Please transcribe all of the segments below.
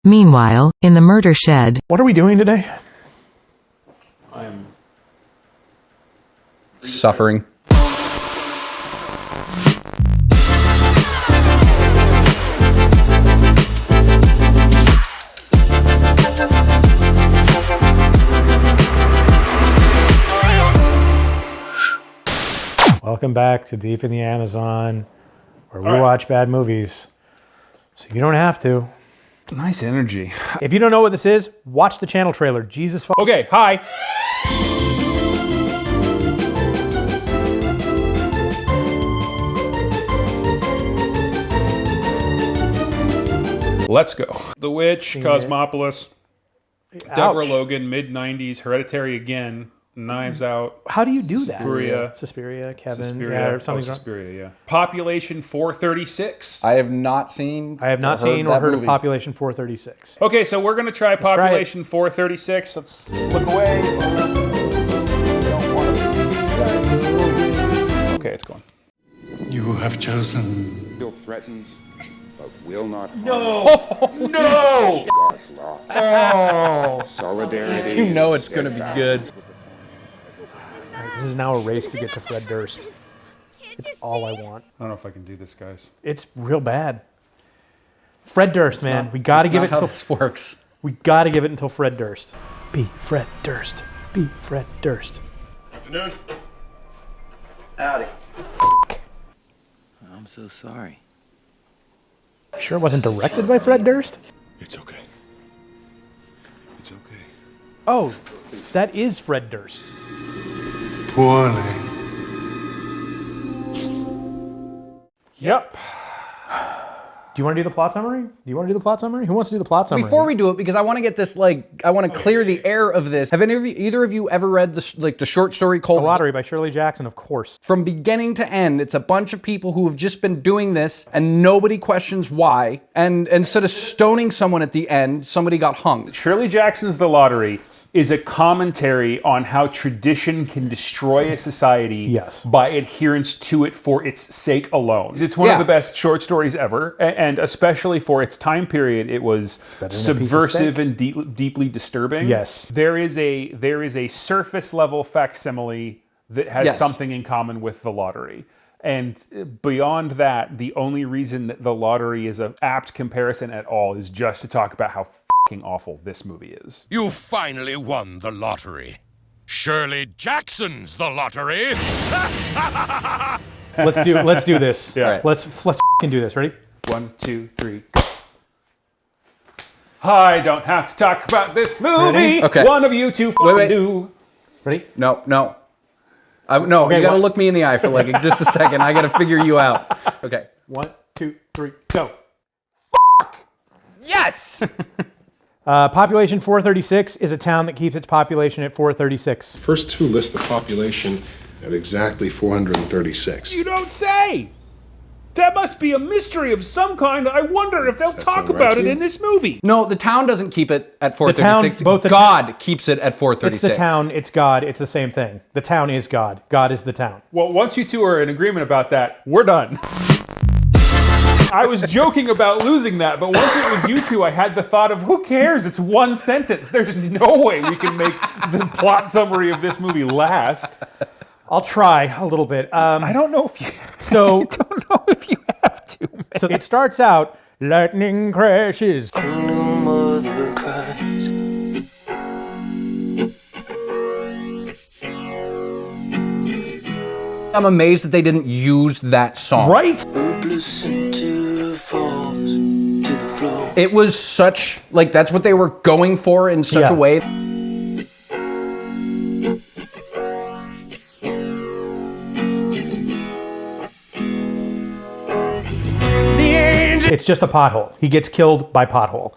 Meanwhile, in the murder shed... What are we doing today? I'm suffering. Welcome back to Deep in the Amazon, where we watch bad movies, so you don't have to. nice energy. If you don't know what this is, watch the channel trailer. Jesus. Okay, hi. Let's go. The Witch, Cosmopolis, Deborah Logan, mid-90s, Hereditary again, Knives Out. How do you do that? Suspiria, Kevin. Suspiria, Yeah, something's wrong. Suspiria, yeah. Population 436. I have not seen or heard of Population 436. Okay, so we're gonna try Population 436. Let's look away. Okay, it's going. You have chosen. Still threatens, but will not. No! No! God's law. Oh! Solidarity. You know it's going to be good. This is now a race to get to Fred Durst. It's all I want. I don't know if I can do this, guys. It's real bad. Fred Durst, man. We got to give it how until this works. we got to give it until Fred Durst. Be Fred Durst. Be Fred Durst. Afternoon. Howdy. I'm so sorry. Sure it wasn't directed by Fred Durst? It's okay. It's okay. Oh, that is Fred Durst. Poorly. Yep. Do you want to do the plot summary? Who wants to do the plot summary? Before we do it, because I want to get this, I want to clear the air of this. Have either of you ever read the short story The called Lottery by Shirley Jackson, of course. From beginning to end, it's a bunch of people who have just been doing this and nobody questions why. And instead of stoning someone at the end, somebody got hung. Shirley Jackson's The Lottery is a commentary on how tradition can destroy a society by adherence to it for its sake alone. It's one of the best short stories ever, and especially for its time period, it was subversive and deeply disturbing. Yes. There is a surface level facsimile that has something in common with The Lottery. And beyond that, the only reason that The Lottery is an apt comparison at all is just to talk about how awful this movie is. You finally won the lottery. Shirley Jackson's The Lottery. Let's do this. Yeah. Right. Let's do this. Ready? 1, 2, 3, go. I don't have to talk about this movie. Ready? Okay. One of you two do. Ready? No. You gotta look me in the eye for just a second. I gotta figure you out. Okay. 1, 2, 3, go. Yes! Population 436 is a town that keeps its population at 436. First two list the population at exactly 436. You don't say! That must be a mystery of some kind. I wonder if they'll talk about it in this movie. No, the town doesn't keep it at 436. God keeps it at 436. It's the town, it's God, it's the same thing. The town is God. God is the town. Well, once you two are in agreement about that, we're done. I was joking about losing that, but once it was you two, I had the thought of, who cares? It's one sentence. There's no way we can make the plot summary of this movie last. I'll try a little bit. I don't know if you. So I don't know if you have to. Man. So it starts out, lightning crashes. Mother cries. I'm amazed that they didn't use that song. Right? It was such, that's what they were going for in such a way. It's just a pothole. He gets killed by pothole.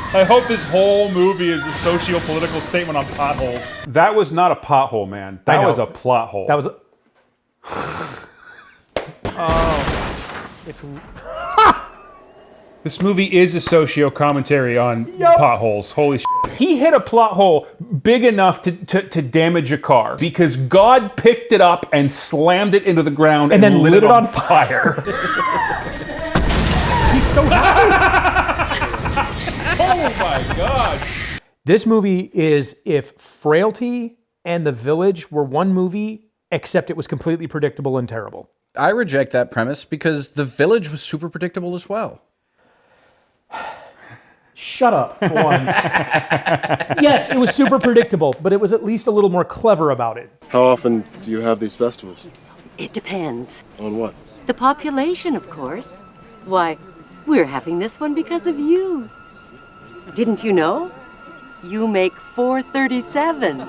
I hope this whole movie is a socio-political statement on potholes. That was not a pothole, man. That was a plot hole. That was Oh. It's This movie is a socio-commentary on potholes. Holy shit. He hit a plot hole big enough to damage a car because God picked it up and slammed it into the ground and then lit it on fire. He's so happy. Oh my God. This movie is if Frailty and The Village were one movie, except it was completely predictable and terrible. I reject that premise because The Village was super predictable as well. Shut up, for one. Yes, it was super predictable, but it was at least a little more clever about it. How often do you have these festivals? It depends. On what? The population, of course. Why, we're having this one because of you. Didn't you know? You make 437.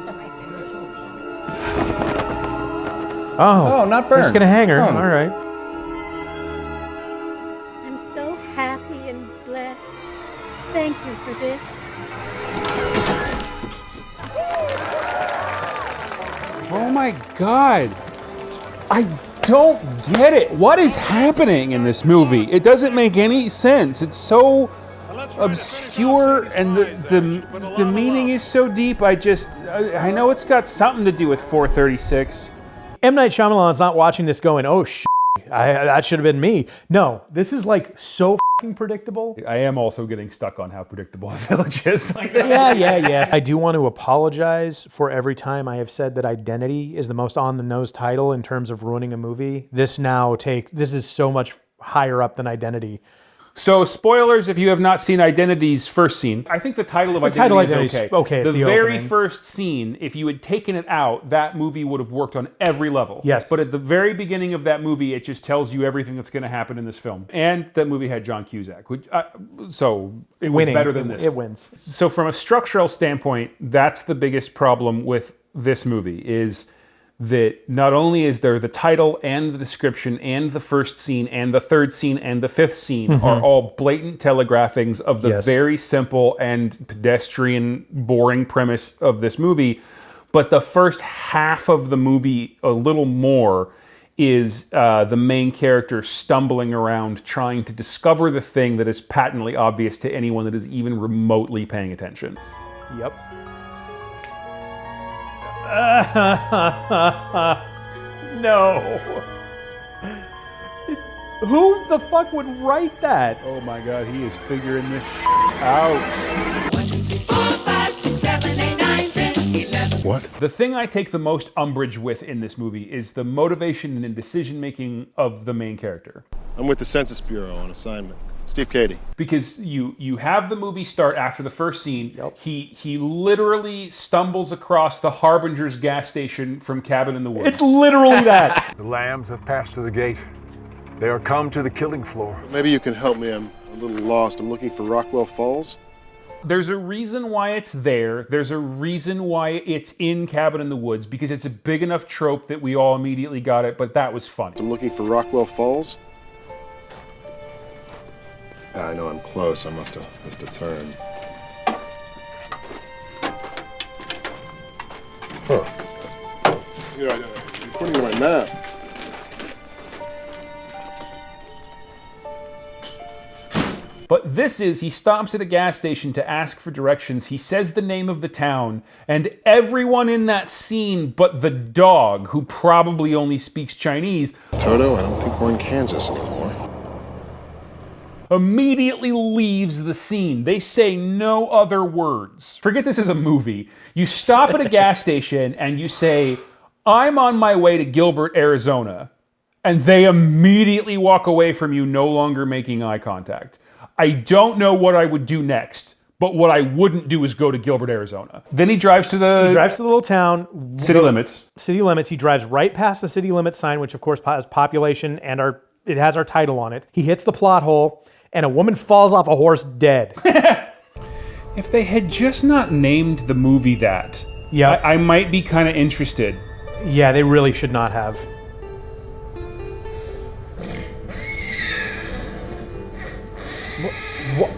Oh, not burned. Just gonna hang her. Oh. All right. I'm so happy and blessed. Thank you for this. Oh my God. I don't get it. What is happening in this movie? It doesn't make any sense. It's so obscure and the meaning is so deep. I know it's got something to do with 436. M. Night Shyamalan's not watching this going, oh, that should have been me. No, this is like so fucking predictable. I am also getting stuck on how predictable The Village is. Yeah. I do want to apologize for every time I have said that Identity is the most on-the-nose title in terms of ruining a movie. This is so much higher up than Identity. So, spoilers if you have not seen Identity's first scene. I think the title of Identity is okay. Okay, the it's the very opening. first scene, if you had taken it out, that movie would have worked on every level. Yes. But at the very beginning of that movie, it just tells you everything that's going to happen in this film. And that movie had John Cusack, so it was better than this. It wins. So from a structural standpoint, that's the biggest problem with this movie is that not only is there the title and the description and the first scene and the third scene and the fifth scene are all blatant telegraphings of the very simple and pedestrian, boring premise of this movie, but the first half of the movie, a little more, is the main character stumbling around trying to discover the thing that is patently obvious to anyone that is even remotely paying attention. Yep. No. Who the fuck would write that? Oh my God, he is figuring this out. 1, 2, 3, 4, 5, 6, 7, 8, 9, 10, 11. What? The thing I take the most umbrage with in this movie is the motivation and decision-making of the main character. I'm with the Census Bureau on assignment. Steve Cady. Because you have the movie start after the first scene. Yep. He literally stumbles across the Harbinger's gas station from Cabin in the Woods. It's literally that. The lambs have passed to the gate. They are come to the killing floor. Maybe you can help me. I'm a little lost. I'm looking for Rockwell Falls. There's a reason why it's there. There's a reason why it's in Cabin in the Woods, because it's a big enough trope that we all immediately got it, but that was funny. I'm looking for Rockwell Falls. I know I'm close. I must have turned. Huh. You know, according to my map. But this is, he stops at a gas station to ask for directions. He says the name of the town, and everyone in that scene but the dog, who probably only speaks Chinese, Toto, I don't think we're in Kansas anymore. Immediately leaves the scene. They say no other words. Forget this is a movie. You stop at a gas station and you say, I'm on my way to Gilbert, Arizona. And they immediately walk away from you, no longer making eye contact. I don't know what I would do next, but what I wouldn't do is go to Gilbert, Arizona. Then he drives to the little town. City limits. City limits. He drives right past the city limits sign, which of course has population and it has our title on it. He hits the plot hole. And a woman falls off a horse dead. If they had just not named the movie that, I might be kind of interested. Yeah, they really should not have. What?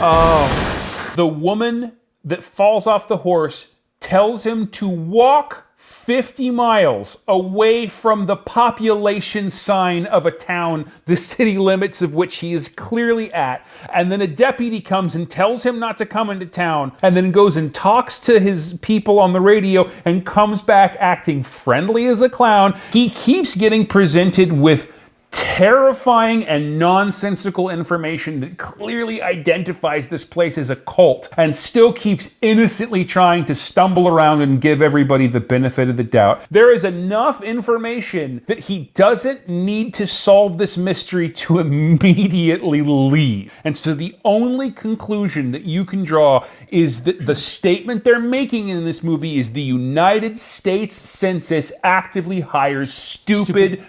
Oh. The woman that falls off the horse tells him to walk 50 miles away from the population sign of a town, the city limits of which he is clearly at. And then a deputy comes and tells him not to come into town, and then goes and talks to his people on the radio and comes back acting friendly as a clown. He keeps getting presented with terrifying and nonsensical information that clearly identifies this place as a cult, and still keeps innocently trying to stumble around and give everybody the benefit of the doubt. There is enough information that he doesn't need to solve this mystery to immediately leave. And so the only conclusion that you can draw is that the statement they're making in this movie is the United States Census actively hires stupid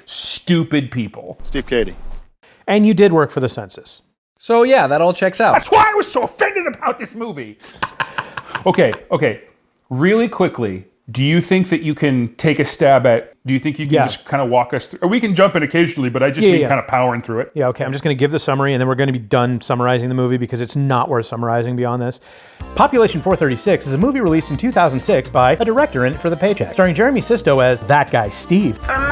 people. Steve Cady. And you did work for the census. So yeah, that all checks out. That's why I was so offended about this movie. Okay. Really quickly, do you think that you can take a stab at, do you think you can just kind of walk us through, or we can jump in occasionally, but I just mean kind of powering through it. Yeah, okay. I'm just going to give the summary, and then we're going to be done summarizing the movie because it's not worth summarizing beyond this. Population 436 is a movie released in 2006 by a director in it for the paycheck, starring Jeremy Sisto as that guy Steve, From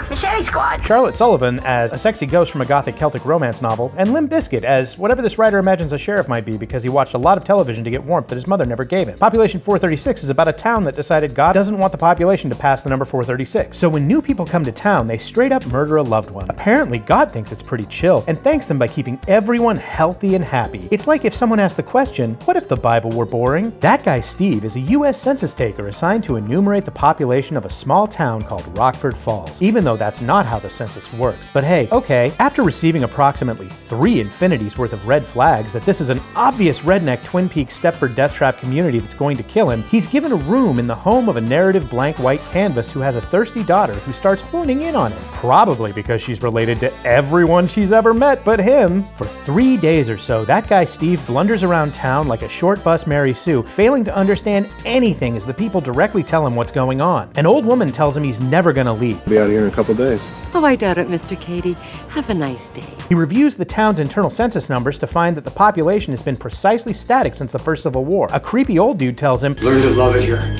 Machete Squad. Charlotte Sullivan as a sexy ghost from a gothic Celtic romance novel, and Limp Bizkit as whatever this writer imagines a sheriff might be because he watched a lot of television to get warmth that his mother never gave him. Population 436 is about a town that decided God doesn't want the population to pass the number 436. So when new people come to town, they straight up murder a loved one. Apparently, God thinks it's pretty chill and thanks them by keeping everyone healthy and happy. It's like if someone asked the question, what if the Bible were boring? That guy Steve is a US census taker assigned to enumerate the population of a small town called Rockford Falls, even though that's not how the census works. But hey, okay, after receiving approximately 3 infinities worth of red flags that this is an obvious redneck Twin Peaks Stepford Death Trap community that's going to kill him, he's given a room in the home of a narrative blank white canvas who has a thirsty daughter who starts horning in on him, probably because she's related to everyone she's ever met but him. For 3 days or so, that guy Steve blunders around town like a short bus Mary Sue, failing to understand anything as the people directly tell him what's going on. An old woman tells him he's never gonna leave. Be out of here in a couple days. Oh, I doubt it, Mr. Cady. Have a nice day. He reviews the town's internal census numbers to find that the population has been precisely static since the first Civil War. A creepy old dude tells him, Learn to love it here.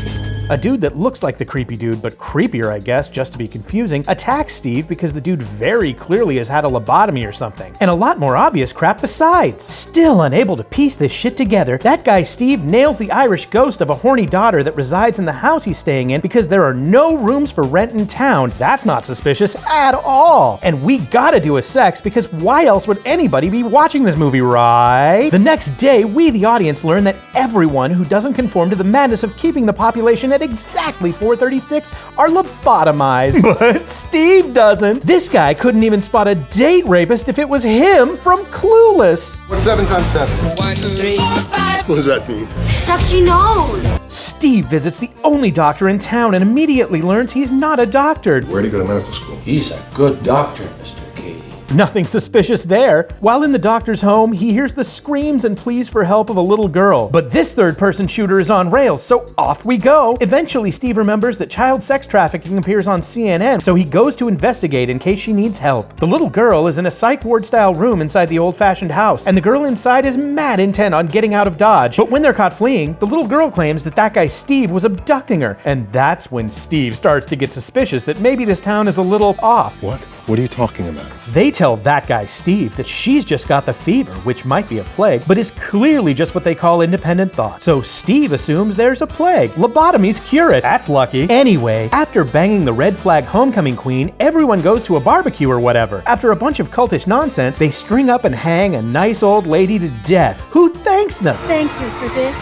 A dude that looks like the creepy dude, but creepier, I guess, just to be confusing, attacks Steve because the dude very clearly has had a lobotomy or something. And a lot more obvious crap besides. Still unable to piece this shit together, that guy Steve nails the Irish ghost of a horny daughter that resides in the house he's staying in because there are no rooms for rent in town. That's not suspicious at all. And we gotta do a sex because why else would anybody be watching this movie, right? The next day, we, the audience, learn that everyone who doesn't conform to the madness of keeping the population at exactly 436 are lobotomized. But Steve doesn't. This guy couldn't even spot a date rapist if it was him from Clueless. What's 7 times 7? 1, 2, 3, 4, 5. What does that mean? Stuff she knows. Steve visits the only doctor in town and immediately learns he's not a doctor. Where'd he go to medical school? He's a good doctor, Mr. Cady. Nothing suspicious there. While in the doctor's home, he hears the screams and pleas for help of a little girl. But this third-person shooter is on rails, so off we go. Eventually, Steve remembers that child sex trafficking appears on CNN, so he goes to investigate in case she needs help. The little girl is in a psych ward-style room inside the old-fashioned house, and the girl inside is mad intent on getting out of Dodge. But when they're caught fleeing, the little girl claims that guy Steve was abducting her, and that's when Steve starts to get suspicious that maybe this town is a little off. What? What are you talking about? They tell that guy Steve that she's just got the fever, which might be a plague, but is clearly just what they call independent thought. So Steve assumes there's a plague. Lobotomies cure it. That's lucky. Anyway, after banging the red flag homecoming queen, everyone goes to a barbecue or whatever. After a bunch of cultish nonsense, they string up and hang a nice old lady to death, who thanks them. Thank you for this.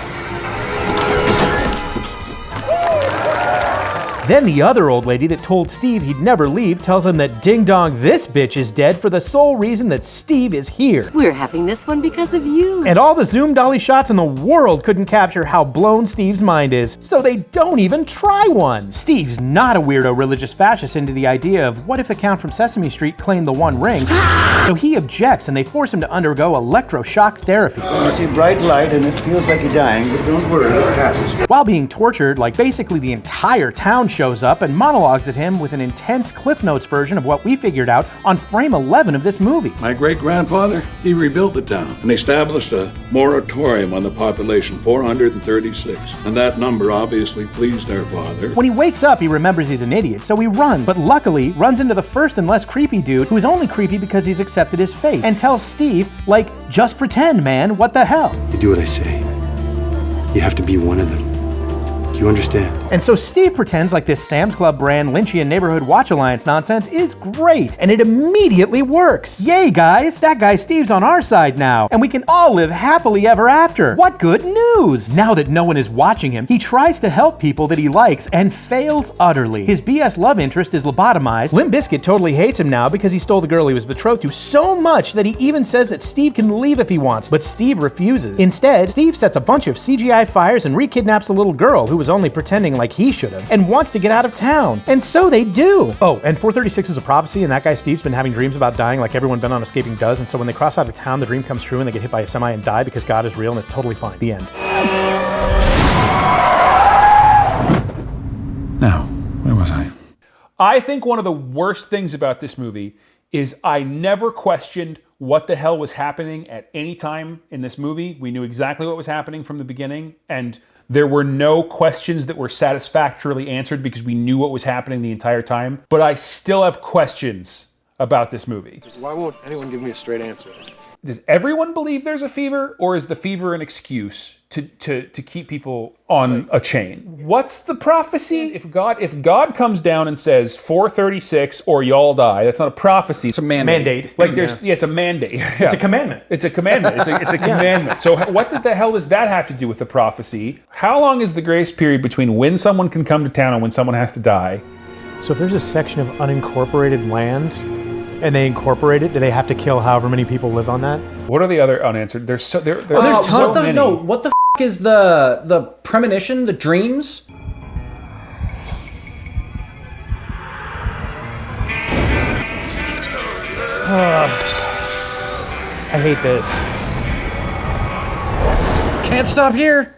Then the other old lady that told Steve he'd never leave tells him that ding dong, this bitch is dead for the sole reason that Steve is here. We're having this one because of you. And all the zoom dolly shots in the world couldn't capture how blown Steve's mind is, so they don't even try one. Steve's not a weirdo religious fascist into the idea of what if the Count from Sesame Street claimed the One Ring, so he objects and they force him to undergo electroshock therapy. You see bright light and it feels like you're dying, but don't worry, it passes. While being tortured like basically the entire town shows up and monologues at him with an intense Cliff Notes version of what we figured out on frame 11 of this movie. My great-grandfather, he rebuilt the town and established a moratorium on the population, 436. And that number obviously pleased our father. When he wakes up, he remembers he's an idiot, so he runs, but luckily runs into the first and less creepy dude who is only creepy because he's accepted his fate, and tells Steve, like, just pretend, man, what the hell? You do what I say. You have to be one of them. Do you understand? And so Steve pretends like this Sam's Club brand Lynchian Neighborhood Watch Alliance nonsense is great, and it immediately works. Yay, guys! That guy Steve's on our side now, and we can all live happily ever after. What good news! Now that no one is watching him, he tries to help people that he likes and fails utterly. His BS love interest is lobotomized. Limp Bizkit totally hates him now because he stole the girl he was betrothed to so much that he even says that Steve can leave if he wants, but Steve refuses. Instead, Steve sets a bunch of CGI fires and re-kidnaps a little girl who was only pretending like he should have, and wants to get out of town. And so they do. Oh, and 436 is a prophecy, and that guy Steve's been having dreams about dying like everyone been on Escaping does, and so when they cross out of town, the dream comes true and they get hit by a semi and die because God is real and it's totally fine. The end. Now, where was I? I think one of the worst things about this movie is I never questioned what the hell was happening at any time in this movie. We knew exactly what was happening from the beginning, and there were no questions that were satisfactorily answered because we knew what was happening the entire time. But I still have questions about this movie. Why won't anyone give me a straight answer? Does everyone believe there's a fever, or is the fever an excuse to keep people on a chain? What's the prophecy? If God comes down and says 436 or y'all die, that's not a prophecy. It's a mandate. Like it's a mandate. Yeah. It's a commandment. It's a commandment. It's a commandment. So what the hell does that have to do with the prophecy? How long is the grace period between when someone can come to town and when someone has to die? So if there's a section of unincorporated land and they incorporate it, do they have to kill however many people live on that? What are the other unanswered? There's so many. No, what the is the premonition, the dreams? I hate this. Can't stop here.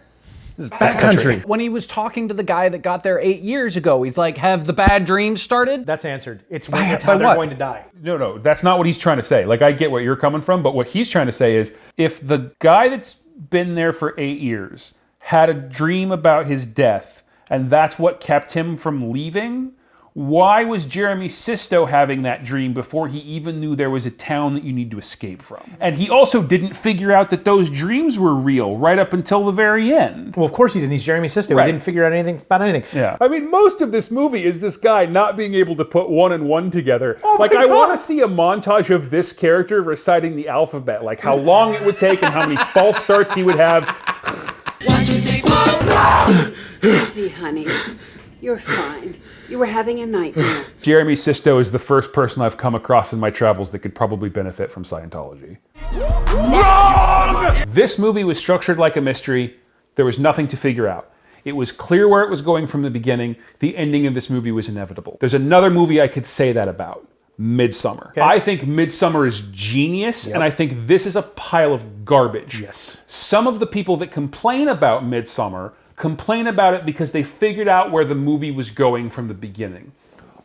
This is bad country. When he was talking to the guy that got there 8 years ago, he's like, have the bad dreams started? That's answered. It's how they're going to die. No, that's not what he's trying to say. Like, I get what you're coming from, but what he's trying to say is, if the guy that's been there for 8 years had a dream about his death, and that's what kept him from leaving, why was Jeremy Sisto having that dream before he even knew there was a town that you need to escape from? And he also didn't figure out that those dreams were real right up until the very end. Well, of course he didn't. He's Jeremy Sisto. Right. He didn't figure out anything about anything. Yeah. I mean, most of this movie is this guy not being able to put one and one together. I want to see a montage of this character reciting the alphabet, like how long it would take and how many false starts he would have. 1, 2, 3, 4. Easy, honey. You're fine. You were having a nightmare. Jeremy Sisto is the first person I've come across in my travels that could probably benefit from Scientology. Wrong! This movie was structured like a mystery. There was nothing to figure out. It was clear where it was going from the beginning. The ending of this movie was inevitable. There's another movie I could say that about. Midsommar. Okay. I think Midsommar is genius, and I think this is a pile of garbage. Yes. Some of the people that complain about Midsommar complain about it because they figured out where the movie was going from the beginning.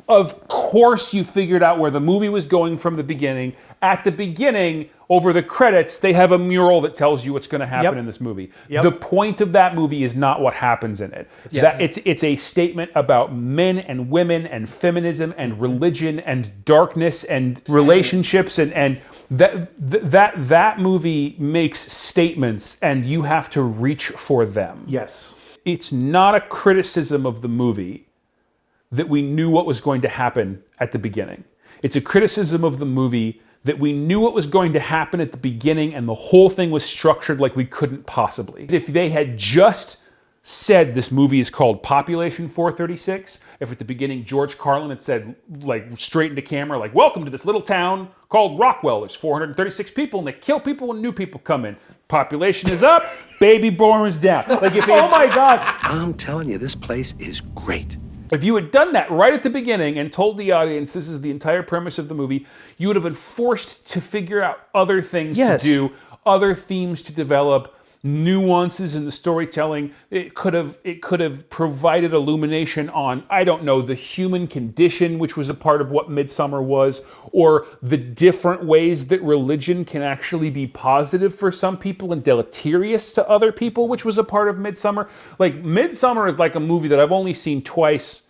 Of course you figured out where the movie was going from the beginning. At the beginning, over the credits, they have a mural that tells you what's going to happen in this movie. The point of that movie is not what happens in it. Yes. It's a statement about men and women and feminism and religion and darkness and relationships, and that movie makes statements and you have to reach for them. Yes. It's not a criticism of the movie that we knew what was going to happen at the beginning. It's a criticism of the movie that we knew what was going to happen at the beginning and the whole thing was structured like we couldn't possibly. If they had just said this movie is called Population 436, if at the beginning George Carlin had said, like, straight into camera, like, welcome to this little town called Rockwell, there's 436 people and they kill people when new people come in. Population is up, baby boomers down. Like, if oh my God. I'm telling you, this place is great. If you had done that right at the beginning and told the audience this is the entire premise of the movie, you would have been forced to figure out other things to do, other themes to develop, nuances in the storytelling. It could have provided illumination on, I don't know, the human condition, which was a part of what Midsommar was, or the different ways that religion can actually be positive for some people and deleterious to other people, which was a part of Midsommar. Like, Midsommar is like a movie that I've only seen twice,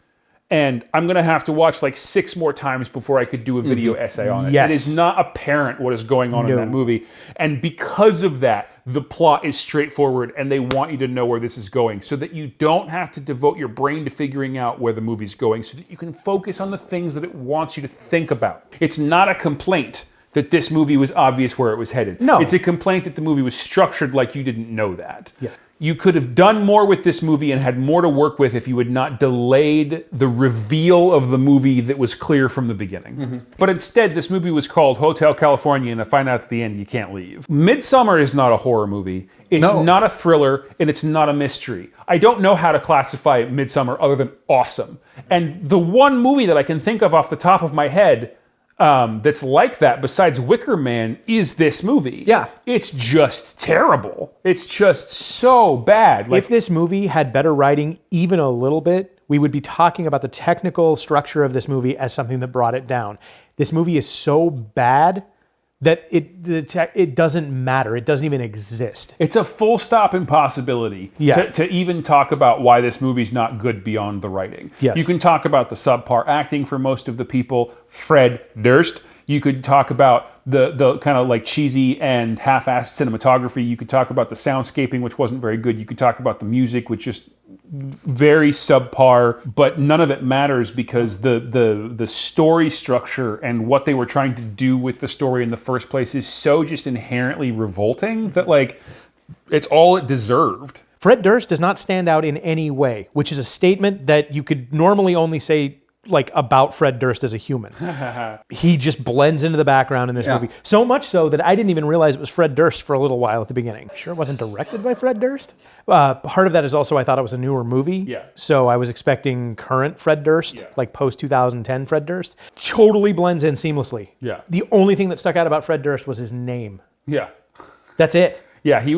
and I'm going to have to watch like 6 more times before I could do a video essay on it. Yes. It is not apparent what is going on in that movie. And because of that, the plot is straightforward and they want you to know where this is going so that you don't have to devote your brain to figuring out where the movie's going, so that you can focus on the things that it wants you to think about. It's not a complaint that this movie was obvious where it was headed. No. It's a complaint that the movie was structured like you didn't know that. Yeah. You could have done more with this movie and had more to work with if you had not delayed the reveal of the movie that was clear from the beginning. But instead, this movie was called Hotel California, and I find out at the end you can't leave. Midsommar is not a horror movie. It's not a thriller, and it's not a mystery. I don't know how to classify Midsommar other than awesome. And the one movie that I can think of off the top of my head that's like that, besides Wicker Man, is this movie. Yeah. It's just terrible. It's just so bad. Like, if this movie had better writing even a little bit, we would be talking about the technical structure of this movie as something that brought it down. This movie is so bad that it doesn't matter. It doesn't even exist. It's a full stop impossibility to even talk about why this movie's not good beyond the writing. Yes. You can talk about the subpar acting for most of the people, Fred Durst. You could talk about the kind of like cheesy and half-assed cinematography. You could talk about the soundscaping, which wasn't very good. You could talk about the music, which just very subpar, but none of it matters because the story structure and what they were trying to do with the story in the first place is so just inherently revolting that, like, it's all it deserved. Fred Durst does not stand out in any way, which is a statement that you could normally only say like about Fred Durst as a human. He just blends into the background in this movie. So much so that I didn't even realize it was Fred Durst for a little while at the beginning. Sure it wasn't directed by Fred Durst? Part of that is also I thought it was a newer movie. Yeah. So I was expecting current Fred Durst, like post-2010 Fred Durst. Totally blends in seamlessly. Yeah. The only thing that stuck out about Fred Durst was his name. Yeah. That's it. Yeah, he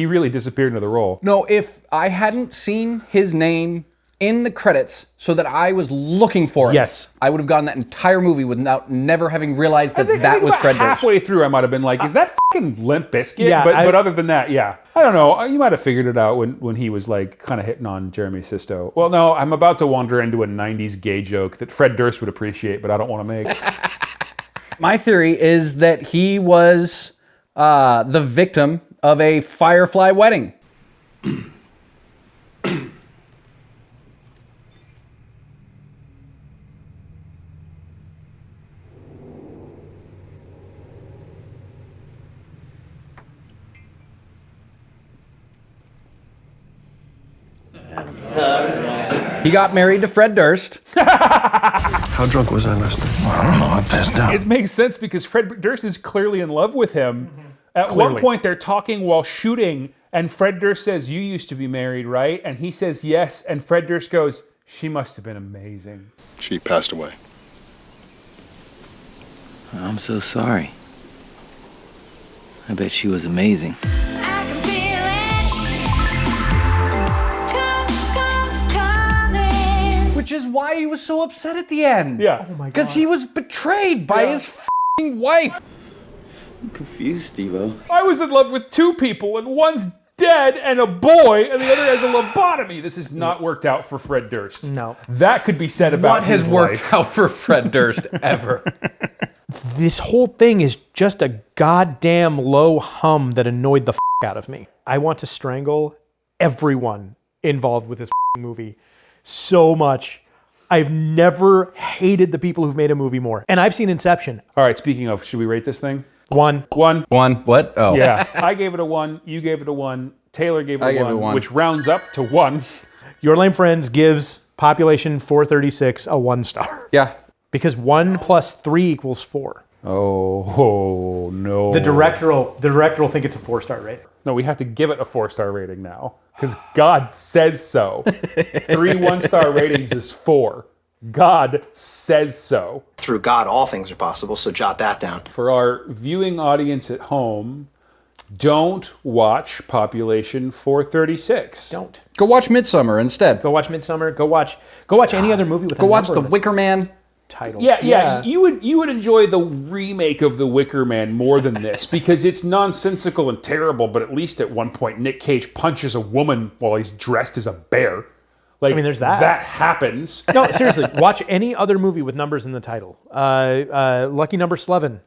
really disappeared into the role. No, if I hadn't seen his name in the credits so that I was looking for it, I would have gotten that entire movie without never having realized that that was Fred Durst. Halfway through, I might have been like, is that fucking Limp Bizkit? Yeah, but other than that, yeah. I don't know. You might have figured it out when he was like kind of hitting on Jeremy Sisto. Well, no, I'm about to wander into a 90s gay joke that Fred Durst would appreciate, but I don't want to make. My theory is that he was the victim of a Firefly wedding. He got married to Fred Durst. How drunk was I last night? Well, I don't know. I passed out. It makes sense because Fred Durst is clearly in love with him. At one point, they're talking while shooting, and Fred Durst says, "You used to be married, right?" And he says, "Yes." And Fred Durst goes, "She must have been amazing." She passed away. I'm so sorry. I bet she was amazing. Which is why he was so upset at the end. Yeah. Oh my God. Because he was betrayed by his f***ing wife. I'm confused, Steve-O. I was in love with 2 people, and one's dead and a boy, and the other has a lobotomy. This has not worked out for Fred Durst. No. That could be said about What has his worked life. out for Fred Durst ever? This whole thing is just a goddamn low hum that annoyed the out of me. I want to strangle everyone involved with this movie so much. I've never hated the people who've made a movie more. And I've seen Inception. All right, speaking of, should we rate this thing? 1. What? Oh. Yeah. I gave it a 1. You gave it a 1. Taylor gave it I a gave 1, it a 1. which rounds up to 1. Your Lame Friends gives Population 436 a 1 star. Yeah. Because 1 plus 3 equals 4. Oh no. The director will think it's a 4-star rating. No, we have to give it a 4-star rating now. Because God says so. 3 1-star ratings is 4. God says so. Through God, all things are possible, so jot that down. For our viewing audience at home, Don't watch Population 436. Don't. Go watch Midsummer instead. Go watch Midsummer. Go watch any other movie with. Go watch The Wicker Man title. Yeah. You would enjoy the remake of The Wicker Man more than this because it's nonsensical and terrible. But at least at one point, Nick Cage punches a woman while he's dressed as a bear. Like, I mean, there's that. That happens. No, seriously. Watch any other movie with numbers in the title. Lucky Number 11.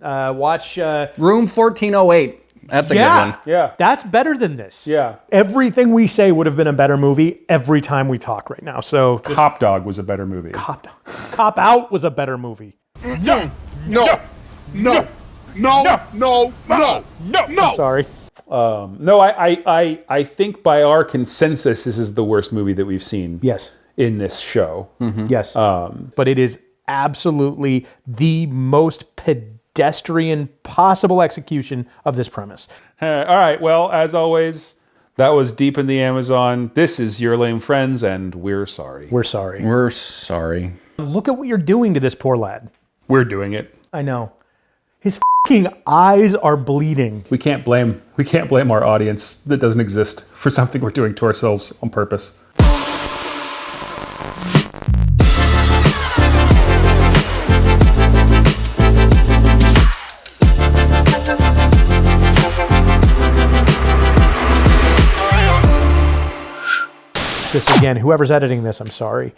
Watch Room 1408. That's a good one. Yeah. That's better than this. Yeah. Everything we say would have been a better movie every time we talk right now. So Cop Dog was a better movie. Cop Out was a better movie. No. I'm sorry. No, I think by our consensus, this is the worst movie that we've seen. Yes. In this show. Mm-hmm. Yes. But it is absolutely the most pedestrian possible execution of this premise. All right. Well, as always, that was Deep in the Amazon. This is Your Lame Friends, and we're sorry. We're sorry. We're sorry. Look at what you're doing to this poor lad. We're doing it. I know. His f***ing eyes are bleeding. We can't blame our audience that doesn't exist for something we're doing to ourselves on purpose. This again, whoever's editing this, I'm sorry.